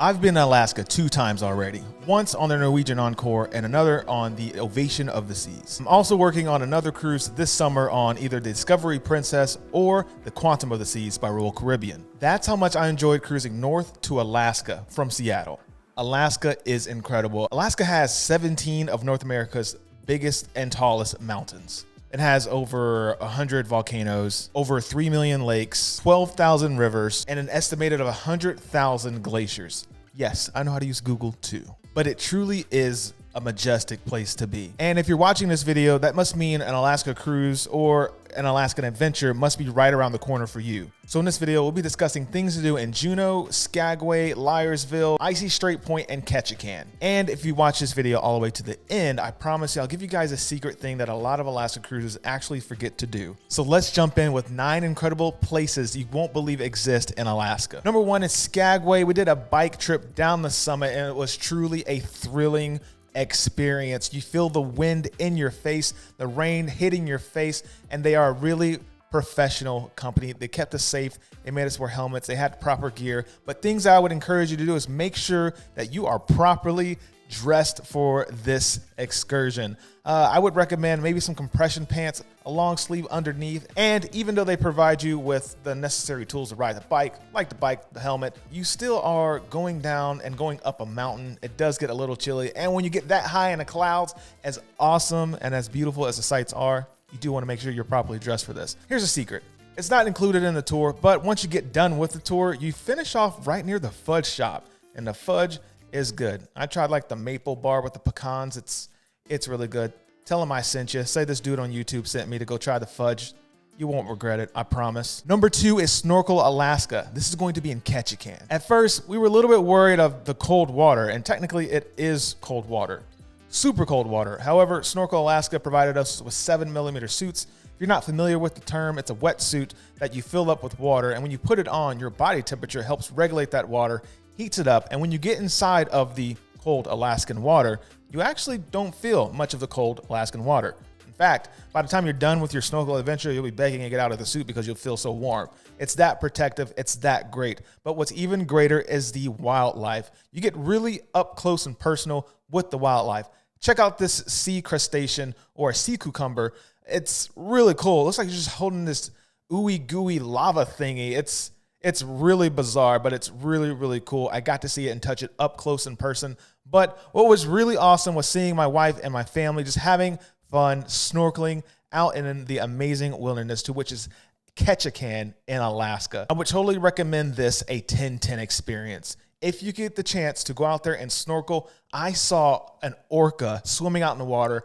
I've been to Alaska 2 times already, once on the Norwegian Encore and another on the Ovation of the Seas. I'm also working on another cruise this summer on either the Discovery Princess or the Quantum of the Seas by Royal Caribbean. That's how much I enjoyed cruising north to Alaska from Seattle. Alaska is incredible. Alaska has 17 of North America's biggest and tallest mountains. It has over 100 volcanoes, over 3 million lakes, 12,000 rivers, and an estimated of 100,000 glaciers. Yes, I know how to use Google too. But it truly is a majestic place to be. And if you're watching this video, that must mean an Alaska cruise or an Alaskan adventure must be right around the corner for you. So in this video, we'll be discussing things to do in Juneau, Skagway, Liarsville, Icy Strait Point, and Ketchikan. And if you watch this video all the way to the end, I promise you, I'll give you guys a secret thing that a lot of Alaska cruisers actually forget to do. So let's jump in with 9 incredible places you won't believe exist in Alaska. Number 1 is Skagway. We did a bike trip down the summit and it was truly a thrilling experience. You feel the wind in your face, the rain hitting your face, and they are a really professional company. They kept us safe. They made us wear helmets. They had proper gear. But things I would encourage you to do is make sure that you are properly dressed for this excursion. I would recommend maybe some compression pants, a long sleeve underneath, and even though they provide you with the necessary tools to ride the bike, like the bike, the helmet, you still are going down and going up a mountain. It does get a little chilly, and when you get that high in the clouds, as awesome and as beautiful as the sights are, you do want to make sure you're properly dressed for this. Here's a secret. It's not included in the tour, but once you get done with the tour, you finish off right near the fudge shop, and the fudge is good. I tried like the maple bar with the pecans. It's really good. Tell them I sent you. Say this dude on YouTube sent me to go try the fudge. You won't regret it, I promise. Number 2 is Snorkel, Alaska. This is going to be in Ketchikan. At first, we were a little bit worried of the cold water, and technically it is cold water. Super cold water. However, Snorkel, Alaska provided us with 7mm suits. If you're not familiar with the term, it's a wetsuit that you fill up with water, and when you put it on, your body temperature helps regulate that water, heats it up, and when you get inside of the cold Alaskan water, you actually don't feel much of the cold Alaskan water. In fact, by the time you're done with your snorkel adventure, you'll be begging to get out of the suit because you'll feel so warm. It's that protective, it's that great. But what's even greater is the wildlife. You get really up close and personal with the wildlife. Check out this sea crustacean or a sea cucumber. It's really cool. It looks like you're just holding this ooey gooey lava thingy. It's really bizarre, but it's really, really cool. I got to see it and touch it up close in person. But what was really awesome was seeing my wife and my family just having fun snorkeling out in the amazing wilderness, to which is Ketchikan in Alaska. I would totally recommend this a 10/10 experience. If you get the chance to go out there and snorkel, I saw an orca swimming out in the water.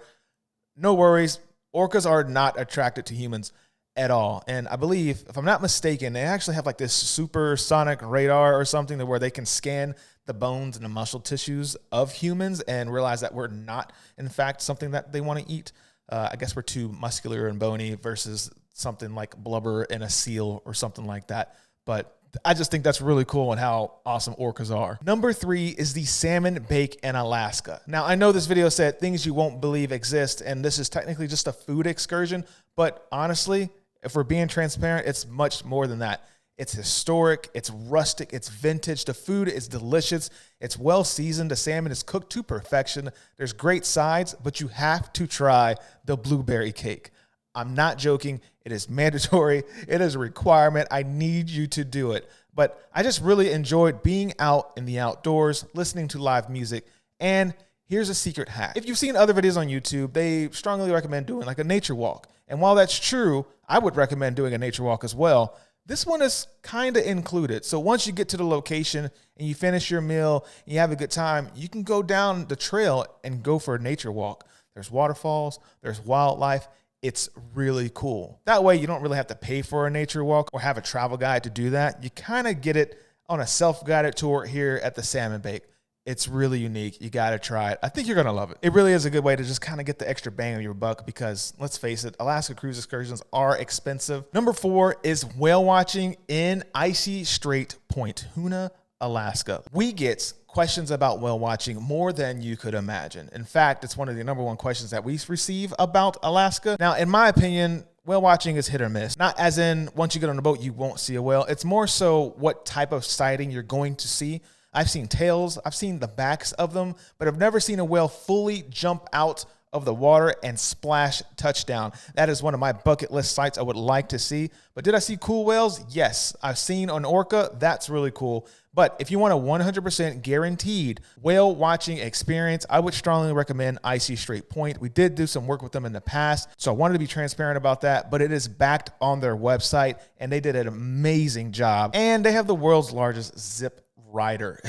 No worries, orcas are not attracted to humans at all. And I believe, if I'm not mistaken, they actually have like this supersonic radar or something where they can scan the bones and the muscle tissues of humans and realize that we're not, in fact, something that they want to eat. I guess we're too muscular and bony versus something like blubber in a seal or something like that. But I just think that's really cool and how awesome orcas are. Number 3 is the salmon bake in Alaska. Now, I know this video said things you won't believe exist, and this is technically just a food excursion, but honestly, if we're being transparent, it's much more than that. It's historic, it's rustic, it's vintage. The food is delicious. It's well seasoned. The salmon is cooked to perfection. There's great sides, but you have to try the blueberry cake. I'm not joking. It is mandatory. It is a requirement. I need you to do it. But I just really enjoyed being out in the outdoors, listening to live music. And here's a secret hack. If you've seen other videos on YouTube, they strongly recommend doing like a nature walk. And while that's true, I would recommend doing a nature walk as well. This one is kind of included. So once you get to the location and you finish your meal and you have a good time, you can go down the trail and go for a nature walk. There's waterfalls, there's wildlife. It's really cool. That way you don't really have to pay for a nature walk or have a travel guide to do that. You kind of get it on a self-guided tour here at the Salmon Bake. It's really unique. You got to try it. I think you're going to love it. It really is a good way to just kind of get the extra bang on your buck because, let's face it, Alaska cruise excursions are expensive. Number 4 is whale watching in Icy Strait Point, Hoonah, Alaska. We get questions about whale watching more than you could imagine. In fact, it's one of the #1 questions that we receive about Alaska. Now, in my opinion, whale watching is hit or miss. Not as in once you get on a boat, you won't see a whale. It's more so what type of sighting you're going to see. I've seen tails, I've seen the backs of them, but I've never seen a whale fully jump out of the water and splash touchdown. That is one of my bucket list sites I would like to see. But did I see cool whales? Yes. I've seen an orca. That's really cool. But if you want a 100% guaranteed whale watching experience, I would strongly recommend Icy Strait Point. We did do some work with them in the past, so I wanted to be transparent about that, but it is backed on their website, and they did an amazing job. And they have the world's largest zip rider.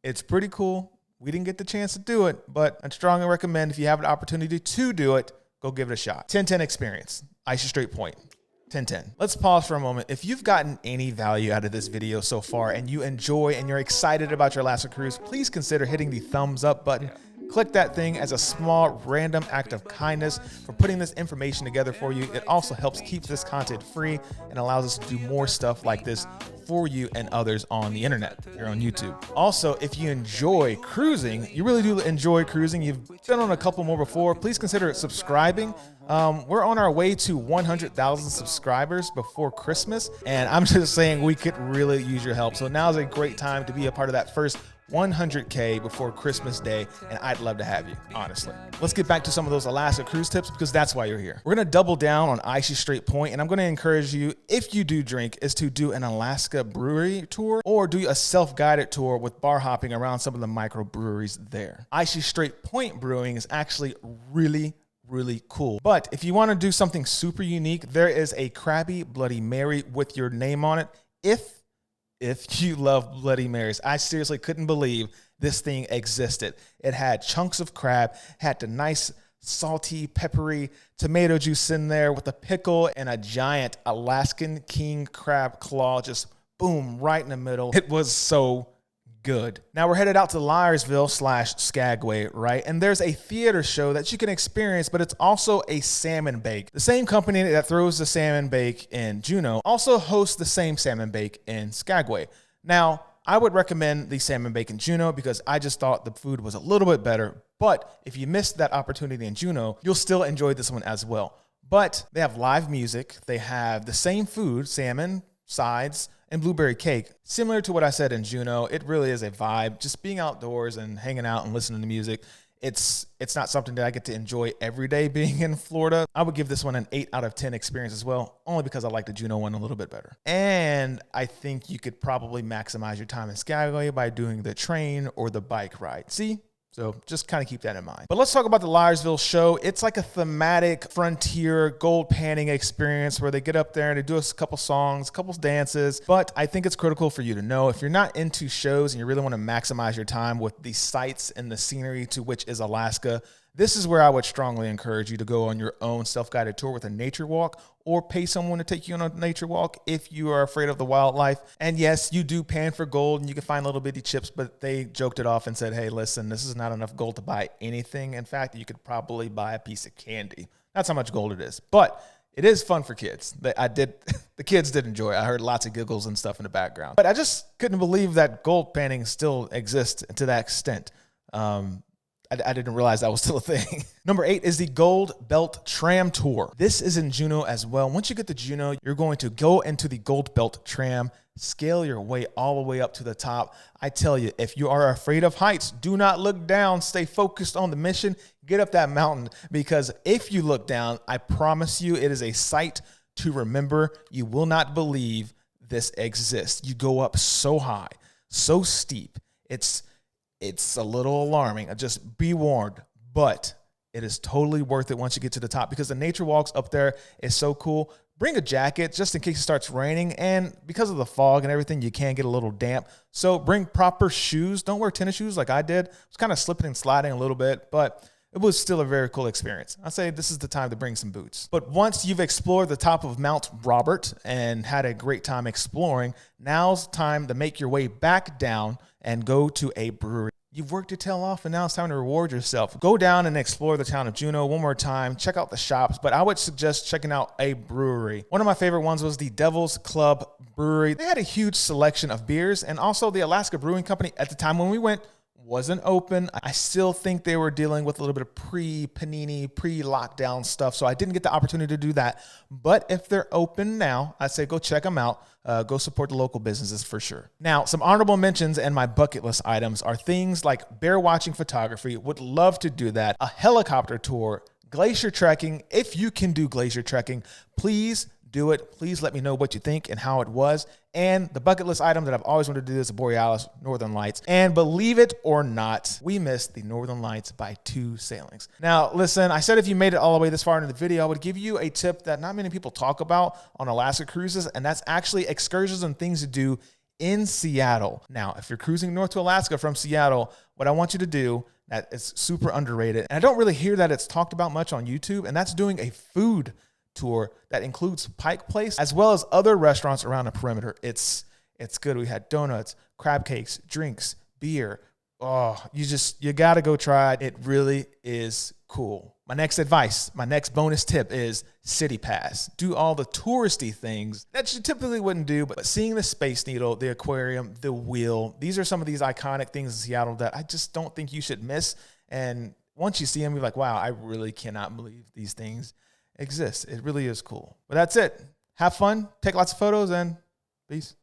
It's pretty cool. We didn't get the chance to do it, but I'd strongly recommend if you have an opportunity to do it, go give it a shot. 10/10 experience, Icy Strait Point. 10/10. Let's pause for a moment. If you've gotten any value out of this video so far and you enjoy and you're excited about your Alaska cruise, please consider hitting the thumbs up button. Click that thing as a small random act of kindness for putting this information together for you. It also helps keep this content free and allows us to do more stuff like this for you and others on the internet, here on YouTube. Also, if you enjoy cruising, you really do enjoy cruising, you've been on a couple more before, please consider subscribing. We're on our way to 100,000 subscribers before Christmas, and I'm just saying we could really use your help. So now's a great time to be a part of that first 100K before Christmas Day, and I'd love to have you, honestly. Let's get back to some of those Alaska cruise tips because that's why you're here. We're gonna double down on Icy Strait Point, and I'm gonna encourage you, if you do drink, is to do an Alaska brewery tour or do a self-guided tour with bar hopping around some of the microbreweries there. Icy Strait Point brewing is actually really cool. But if you wanna do something super unique, there is a Krabby Bloody Mary with your name on it. If you love Bloody Marys, I seriously couldn't believe this thing existed. It had chunks of crab, had the nice salty, peppery tomato juice in there with a pickle and a giant Alaskan king crab claw, just boom, right in the middle. It was so good. Now we're headed out to Liarsville/Skagway, right? And there's a theater show that you can experience, but it's also a salmon bake. The same company that throws the salmon bake in Juneau also hosts the same salmon bake in Skagway. Now, I would recommend the salmon bake in Juneau because I just thought the food was a little bit better. But if you missed that opportunity in Juneau, you'll still enjoy this one as well. But they have live music. They have the same food, salmon, sides, and blueberry cake. Similar to what I said in Juneau, it really is a vibe. Just being outdoors and hanging out and listening to music. It's not something that I get to enjoy every day being in Florida. I would give this one an 8 out of 10 experience as well, only because I like the Juneau one a little bit better. And I think you could probably maximize your time in Skagway by doing the train or the bike ride. See? So just kind of keep that in mind. But let's talk about the Liarsville show. It's like a thematic frontier gold panning experience where they get up there and they do a couple songs, a couple dances. But I think it's critical for you to know if you're not into shows and you really want to maximize your time with the sights and the scenery to which is Alaska, this is where I would strongly encourage you to go on your own self-guided tour with a nature walk or pay someone to take you on a nature walk if you are afraid of the wildlife. And yes, you do pan for gold and you can find little bitty chips, but they joked it off and said, hey, listen, this is not enough gold to buy anything. In fact, you could probably buy a piece of candy. That's how much gold it is. But it is fun for kids. The kids did enjoy it. I heard lots of giggles and stuff in the background. But I just couldn't believe that gold panning still exists to that extent. I didn't realize that was still a thing. Number 8 is the Gold Belt Tram Tour. This is in Juneau as well. Once you get to Juneau, you're going to go into the Gold Belt Tram, scale your way all the way up to the top. I tell you, if you are afraid of heights, do not look down. Stay focused on the mission. Get up that mountain, because if you look down, I promise you it is a sight to remember. You will not believe this exists. You go up so high, so steep. It's a little alarming. Just be warned, but it is totally worth it once you get to the top because the nature walks up there is so cool. Bring a jacket just in case it starts raining, and because of the fog and everything, you can get a little damp. So bring proper shoes. Don't wear tennis shoes like I did. I was kind of slipping and sliding a little bit, but it was still a very cool experience. I'd say this is the time to bring some boots. But once you've explored the top of Mount Robert and had a great time exploring, now's time to make your way back down and go to a brewery. You've worked your tail off and now it's time to reward yourself. Go down and explore the town of Juneau one more time. Check out the shops, but I would suggest checking out a brewery. One of my favorite ones was the Devil's Club Brewery. They had a huge selection of beers, and also the Alaska Brewing Company at the time when we went wasn't open. I still think they were dealing with a little bit of pre-panini, pre-lockdown stuff, so I didn't get the opportunity to do that. But if they're open now, I say go check them out. Go support the local businesses for sure. Now, some honorable mentions and my bucket list items are things like bear watching photography. Would love to do that. A helicopter tour, glacier trekking. If you can do glacier trekking, please do it. Please let me know what you think and how it was. And the bucket list item that I've always wanted to do is the Borealis Northern Lights. And believe it or not, we missed the Northern Lights by 2 sailings. Now, listen, I said if you made it all the way this far into the video, I would give you a tip that not many people talk about on Alaska cruises, and that's actually excursions and things to do in Seattle. Now, if you're cruising north to Alaska from Seattle, what I want you to do that is super underrated, and I don't really hear that it's talked about much on YouTube, and that's doing a food tour that includes Pike Place as well as other restaurants around the perimeter. It's good. We had donuts, crab cakes, drinks, beer. Oh, you got to go try it. It really is cool. My next advice, my next bonus tip is City Pass. Do all the touristy things that you typically wouldn't do, but seeing the Space Needle, the aquarium, the wheel, these are some of these iconic things in Seattle that I just don't think you should miss. And once you see them, you're like, wow, I really cannot believe these things exist. It really is cool. But that's it. Have fun, take lots of photos, and peace.